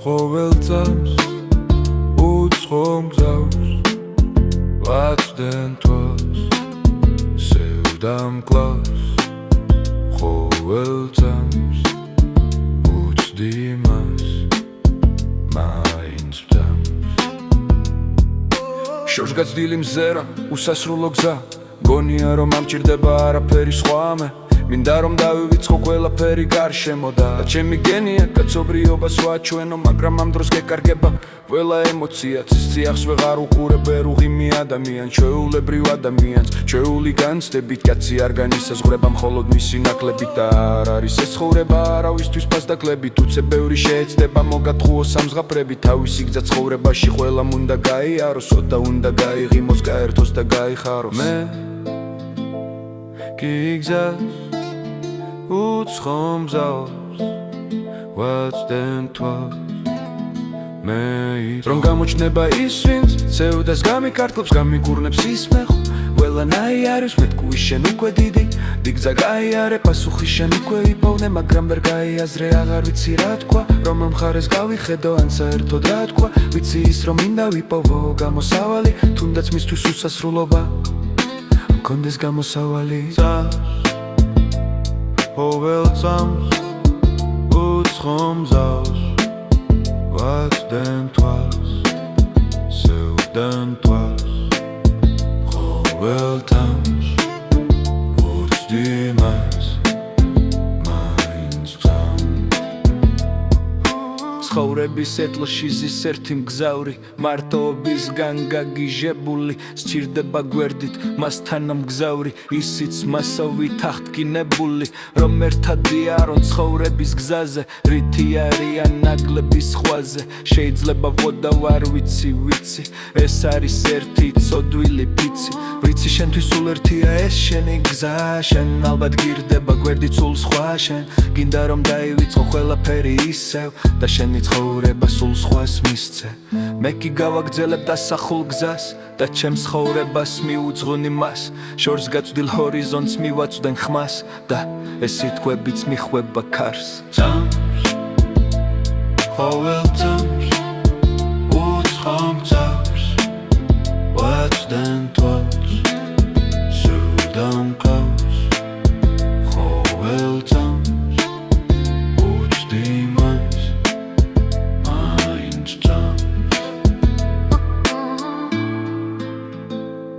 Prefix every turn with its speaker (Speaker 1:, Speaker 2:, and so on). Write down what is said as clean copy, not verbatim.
Speaker 1: ყოველ წამს უცხო მგზავს ვაცდენ თვალს სევდამ კლავს ყოველ წამს უცდი მას მაინც ვდამს შორს გაცდილი მზერა უსასრულო გზა გონია რომ ამჭირდება არაფერი სხვა მე მინდა რომ დავივიწყო ყველაფერი გარშემო და ჩემი გენია კაცობრიობას ვაჩვენო მაგრამ ამ დროს გეკარგება ყველა ემოცია ციახს ვეღარ უყურებ ვერუღიმი ადამიან ჩვეულებრივ ადამიანს ჩვეული განცდებით კაცი არ განისაზღვრება მხოლოდ მისი ნაკლებით და არ არის ეს ცხოვრება არავისთვის ფასდაკლებით უცებ ბევრი შეეცდება მოგატყუო სამზღაპრები თავისი გზა ცხოვრებაში ყველამ უნდა გაიაროს ოდა უნდა გაიღიმოს გაერთოს და გაიხაროს მე გიგზას უცხო მგზავს ვაცდენ თვალს მე რომ გამოჩნდება ის ვინც ცევდას გამიკართლებს გამიგურნებს ის მეხ ყველანაი არის მეთქუი შენ უკვე დიდი დიგზა გაიარე პასუხი შენ უკვე იპოვნე მაგრამ ვერ გაიაზრე აღარ ვიცი რა თქვა რომ ამ მხარეს გავიხედო ან საერთოდ რა თქვა ვიცი ის რომ მინდა ვიპოვო გამოსავალი თუნდაც მისთვის უსასრულობა მქონდეს გამოსავალი ყოველ წამს უცხო მგზავს ვაცდენ თვალს სევდან თვალს ყოველ წამს უცდი მას მაინც ვდამს ცხოვრების ეტლში ზის ერთი მგზავრი მარტოობისგან გაგიჟებული სჭირდება გვერდით მასთან მგზავრი ისიც მასოვით აღდგინებული რომ ერთად იარონ ცხოვრების გზაზე რითი არიან ნაკლების ზღვაზე შეიძლება ვოდა ვარ ვიცი ეს არის ერთი ცოდვილი ფიცი ვიცი შენთვის სულ ერთია ეს შენი გზა შენ ალბათ გირდება გვერდით სულ სხვა შენ გინდა რომ დაივიწყო ყველაფერი ისევ და შენი ცხოვრება სულ სხვას მისცე მე კი გავაგრძელებ დასახულ გზას და ჩემს ცხოვრებას მიუძღვნი მას შორს გაწვდილ ჰორიზონტს მივაწვდენ ხმას და ეს სიტყვებიც მიხვება ქარს წამს ყოველ წამს უცხო მგზავს ვაცდენ